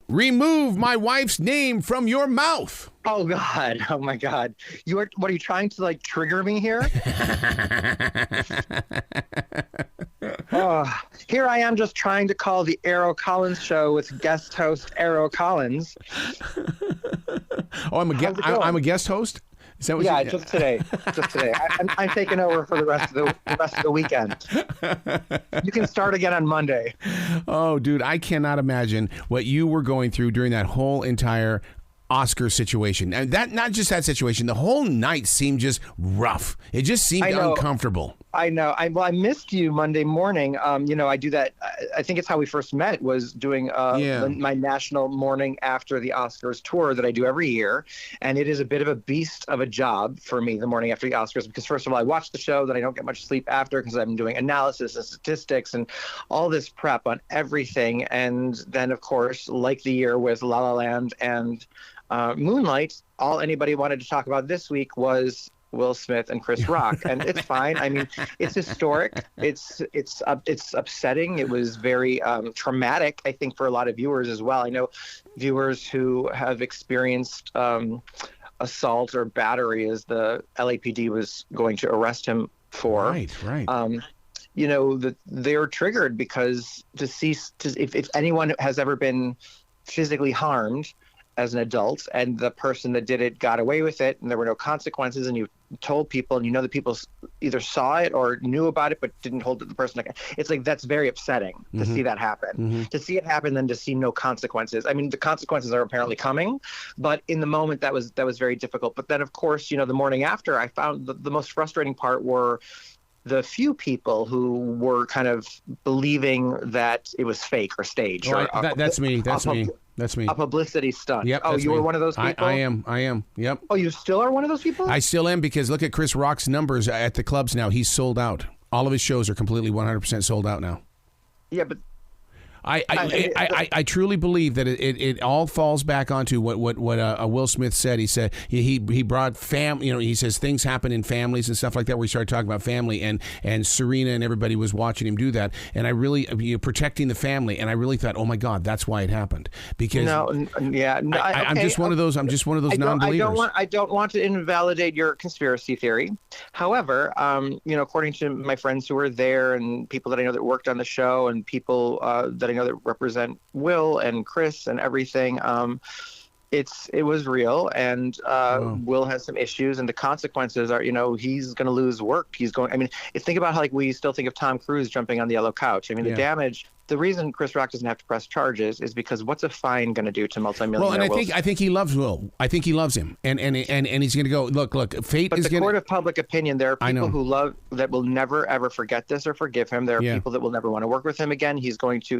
remove my wife's name from your mouth. Oh God! Oh my God! What are you trying to like trigger me here? Oh, here I am just trying to call the Arrow Collins show with guest host Arrow Collins. Oh, I'm a guest host. Is that what yeah, just today. I'm taking over for the rest of the weekend. You can start again on Monday. Oh, dude, I cannot imagine what you were going through during that whole entire Oscar situation. And that, not just that situation, the whole night seemed just rough. It just seemed uncomfortable. I know. I missed you Monday morning. I do that. I think it's how we first met, was doing my national morning after the Oscars tour that I do every year. And it is a bit of a beast of a job for me, the morning after the Oscars, because first of all, I watch the show, then I don't get much sleep after because I'm doing analysis and statistics and all this prep on everything. And then, of course, like the year with La La Land and Moonlight, all anybody wanted to talk about this week was Will Smith and Chris Rock, and it's fine. I mean, it's historic. It's upsetting. It was very traumatic, I think, for a lot of viewers as well. I know viewers who have experienced assault or battery, as the LAPD was going to arrest him for. Right. They're triggered because if anyone has ever been physically harmed as an adult, and the person that did it got away with it, and there were no consequences, and you told people, and that people either saw it or knew about it but didn't hold the person. It's like, that's very upsetting to see that happen. To see it happen, then to see no consequences. I mean, the consequences are apparently coming, but in the moment that was very difficult. But then, of course, the morning after, I found the most frustrating part were the few people who were kind of believing that it was fake or staged. That's me. That's me. A publicity stunt. Yep. Oh, you were one of those people? I am. Yep. Oh, you still are one of those people? I still am, because look at Chris Rock's numbers at the clubs now. He's sold out. All of his shows are completely 100% sold out now. Yeah, but I truly believe that it all falls back onto what Will Smith said. He said he brought family. He says things happen in families and stuff like that. Where he started talking about family, and Serena and everybody was watching him do that. And I really protecting the family. And I really thought, oh my God, that's why it happened. Because I'm just one of those. I'm just one of those non-believers. I don't want to invalidate your conspiracy theory. However, according to my friends who were there and people that I know that worked on the show and people that I know that represent Will and Chris and everything, it was real, and Will has some issues, and the consequences are, he's going to lose work. Think about how we still think of Tom Cruise jumping on the yellow couch. The damage. The reason Chris Rock doesn't have to press charges is because what's a fine going to do to multimillionaire? Well, and I think he loves Will. I think he loves him, and he's going to go. Look. Fate is going. But the court of public opinion, there are people who that will never ever forget this or forgive him. There are people that will never want to work with him again.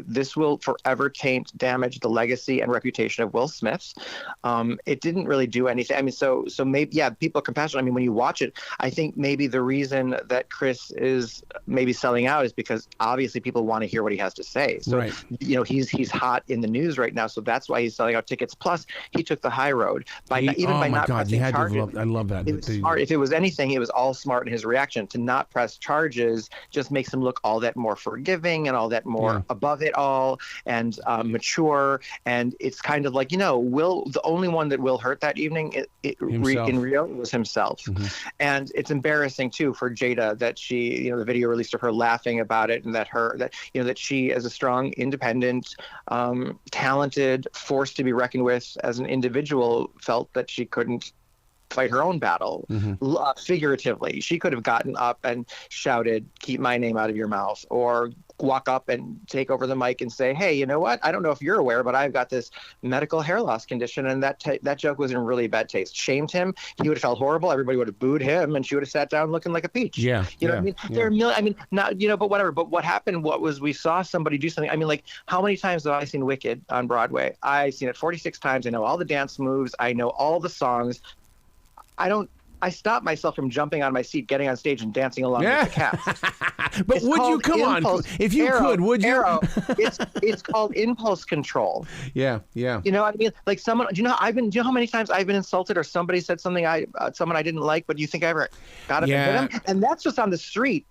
This will forever damage the legacy and reputation of Will Smith. It didn't really do anything. So maybe people are compassionate. When you watch it, I think maybe the reason that Chris is maybe selling out is because obviously people want to hear what he has to say. So, he's hot in the news right now, so that's why he's selling out tickets. Plus, he took the high road by not pressing charges. I love that. It was smart. If it was anything, it was all smart in his reaction. To not press charges just makes him look all that more forgiving and all that more above it all and mature. And it's kind of like, Will, the only one that Will hurt that evening in Rio was himself. And it's embarrassing too for Jada that she, the video released of her laughing about it, and that she, as a strong, independent, talented, force to be reckoned with as an individual, felt that she couldn't fight her own battle. Figuratively, she could have gotten up and shouted, "Keep my name out of your mouth," or walk up and take over the mic and say, "Hey, you know what? I don't know if you're aware, but I've got this medical hair loss condition," and that joke was in really bad taste. Shamed him. He would have felt horrible. Everybody would have booed him, and she would have sat down looking like a peach. There are but whatever. But what happened? we saw somebody do something. How many times have I seen Wicked on Broadway? I've seen it 46 times. I know all the dance moves. I know all the songs. I stopped myself from jumping on my seat, getting on stage, and dancing along with the cast. But would you come on? If you could, would you? It's called impulse control. Yeah. You know what I mean? Like someone. Do you know how many times I've been insulted or somebody said something someone I didn't like, but you think I ever got up and hit them? And that's just on the street.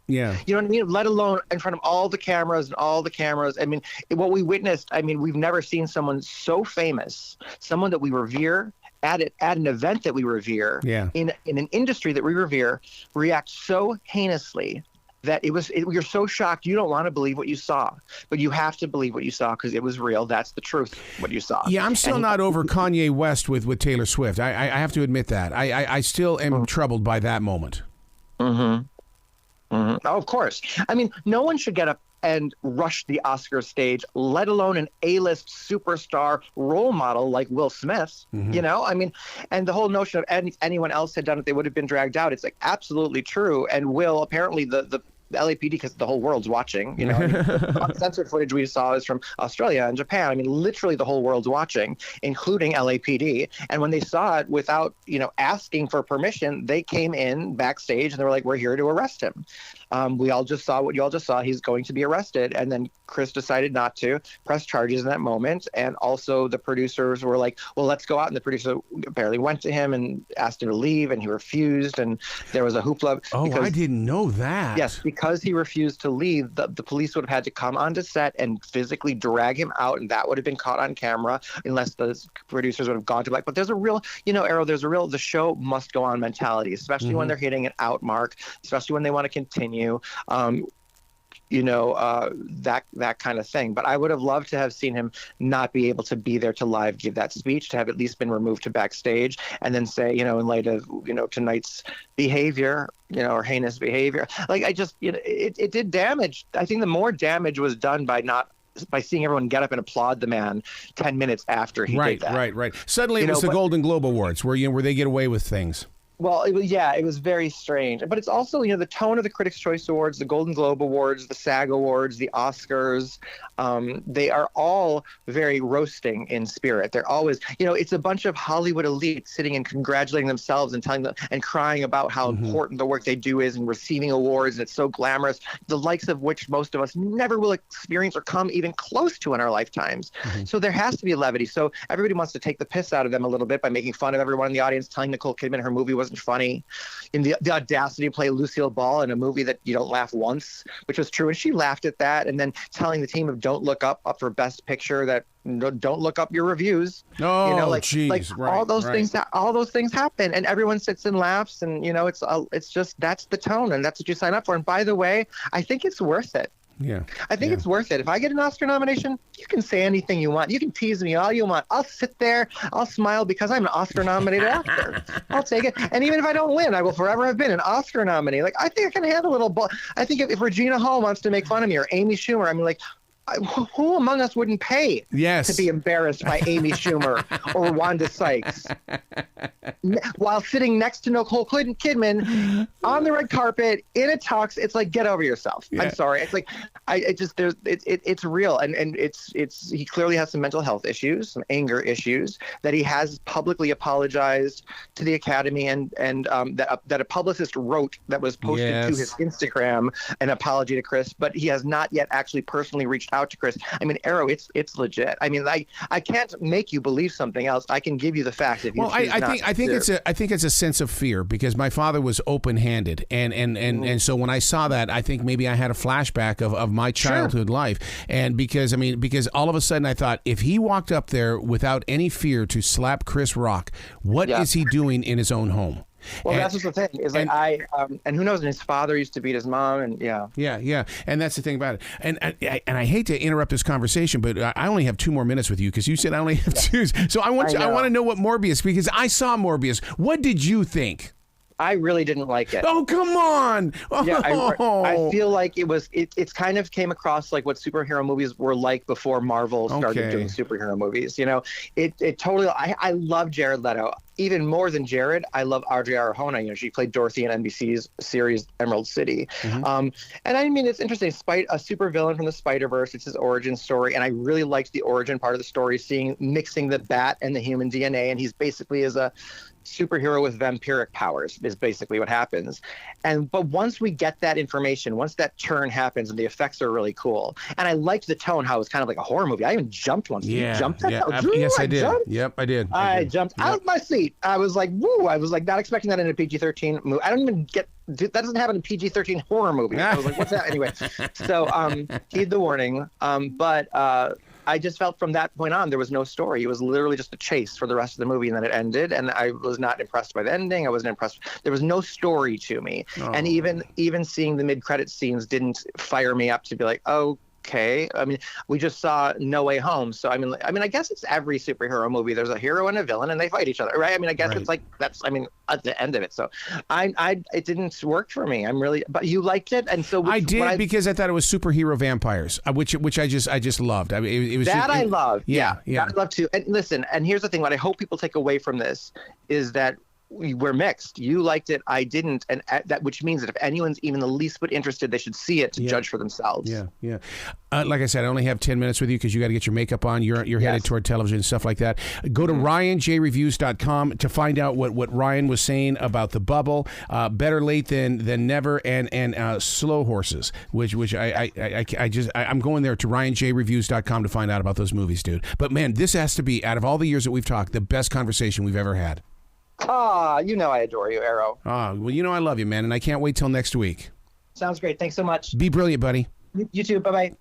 Yeah. You know what I mean? Let alone in front of all the cameras and all the cameras. I mean, what we witnessed, I mean, we've never seen someone so famous, someone that we revere at an event that we revere, Yeah. in an industry that we revere, react so heinously that you're so shocked you don't want to believe what you saw, but you have to believe what you saw because it was real. That's the truth, what you saw. Yeah, I'm still not over Kanye West with Taylor Swift. I have to admit that. I still am troubled by that moment. Mm-hmm. Mm-hmm. Oh, of course. I mean, no one should get up and rush the Oscar stage, let alone an A-list superstar role model like Will Smith. Mm-hmm. You know, I mean, and the whole notion of anyone else had done it, they would have been dragged out. It's like absolutely true. And Will, apparently the LAPD, because the whole world's watching, you know, I mean, the uncensored footage we saw is from Australia and Japan. I mean, literally the whole world's watching, including LAPD. And when they saw it without, you know, asking for permission, they came in backstage and they were like, we're here to arrest him. We all just saw what you all just saw. He's going to be arrested. And then Chris decided not to press charges in that moment. And also the producers were like, well, let's go out. And the producer apparently went to him and asked him to leave, and he refused. And there was a hoopla. Oh, I didn't know that. Yes, because he refused to leave, the police would have had to come onto set and physically drag him out. And that would have been caught on camera unless the producers would have gone to But there's a real, you know, Arrow, the show must go on mentality, especially when they're hitting an out mark, especially when they want to continue. You know, that kind of thing. But I would have loved to have seen him not be able to be there to live give that speech, to have at least been removed to backstage, and then say, you know, in light of, you know, tonight's behavior, you know, or heinous behavior. Like, I just, you know, it did damage. I think the more damage was done by seeing everyone get up and applaud the man 10 minutes after he did that. Right. Suddenly it was the Golden Globe Awards where they get away with things. Well, it was very strange. But it's also, you know, the tone of the Critics' Choice Awards, the Golden Globe Awards, the SAG Awards, the Oscars, they are all very roasting in spirit. They're always, you know, it's a bunch of Hollywood elites sitting and congratulating themselves and telling them and crying about how important the work they do is and receiving awards, and it's so glamorous, the likes of which most of us never will experience or come even close to in our lifetimes. So there has to be levity. So everybody wants to take the piss out of them a little bit by making fun of everyone in the audience, telling Nicole Kidman her movie wasn't funny, in the audacity to play Lucille Ball in a movie that you don't laugh once, which was true, and she laughed at that, and then telling the team of Don't Look Up for Best Picture that don't look up your reviews. Oh, you know, like right, all those things. All those things happen, and everyone sits and laughs, and you know, it's just that's the tone, and that's what you sign up for. And by the way, I think it's worth it. Yeah, I think it's worth it. If I get an Oscar nomination, you can say anything you want. You can tease me all you want. I'll sit there, I'll smile because I'm an Oscar-nominated actor. I'll take it. And even if I don't win, I will forever have been an Oscar nominee. Like, I think I can handle a little. I think if Regina Hall wants to make fun of me, or Amy Schumer, I mean, like, who among us wouldn't pay to be embarrassed by Amy Schumer or Wanda Sykes while sitting next to Nicole Kidman on the red carpet in a tux? It's like, get over yourself. Yeah. I'm sorry. It's like, it's real. And it's he clearly has some mental health issues, some anger issues, that he has publicly apologized to the Academy, and that a publicist wrote that was posted to his Instagram, an apology to Chris, but he has not yet actually personally reached out to Chris. I mean, Arrow, it's legit. I mean, I can't make you believe something else. I can give you the facts if you choose not to. I think it's a sense of fear, because my father was open-handed, and so when I saw that, I think maybe I had a flashback of my childhood life, and because all of a sudden I thought, if he walked up there without any fear to slap Chris Rock, what is he doing in his own home? Well, that's just the thing. Is like and who knows? And his father used to beat his mom, and yeah. And that's the thing about it. And I hate to interrupt this conversation, but I only have 2 more minutes with you, because you said I only have 2. So I want to know what Morbius, because I saw Morbius. What did you think? I really didn't like it. Oh, come on. Yeah, I feel like it's kind of came across like what superhero movies were like before Marvel started doing superhero movies. You know, it totally, I love Jared Leto. Even more than Jared, I love Adria Arjona. You know, she played Dorothy in NBC's series Emerald City. And I mean, it's interesting. A supervillain from the Spider-Verse, it's his origin story, and I really liked the origin part of the story, mixing the bat and the human DNA, and he's basically is a superhero with vampiric powers is basically what happens. But once we get that information, once that turn happens, and the effects are really cool, and I liked the tone, how it was kind of like a horror movie. I even jumped once. Yeah, you jumped? yes, I did. Jumped? Yep, I did. I jumped out of my seat. I was like, woo! I was like not expecting that in a PG-13 movie. I don't even get that doesn't happen in a PG-13 horror movie. I was like, what's that? Anyway, so heed the warning. But I just felt from that point on there was no story. It was literally just a chase for the rest of the movie, and then it ended. And I was not impressed by the ending. I wasn't impressed. There was no story to me, and even seeing the mid-credit scenes didn't fire me up to be like, oh. Okay. I mean, we just saw No Way Home. So, I mean, I guess it's every superhero movie. There's a hero and a villain and they fight each other, right? I mean, I guess it's like, at the end of it. So it didn't work for me. But you liked it. And so I did because I thought it was superhero vampires, which I just loved. I mean, it was that I love. Yeah. That I love too. And listen, and here's the thing, what I hope people take away from this is that we're mixed. You liked it, I didn't, and that which means that if anyone's even the least bit interested, they should see it to judge for themselves. Yeah. Like I said, I only have 10 minutes with you because you got to get your makeup on. You're headed toward television and stuff like that. Go to RyanJReviews.com to find out what Ryan was saying about The Bubble. Better late than never, and Slow Horses, which I'm going there to RyanJReviews.com to find out about those movies, dude. But man, this has to be, out of all the years that we've talked, the best conversation we've ever had. You know I adore you, Arrow. Well, you know I love you, man, and I can't wait till next week. Sounds great. Thanks so much. Be brilliant, buddy. You too. Bye-bye.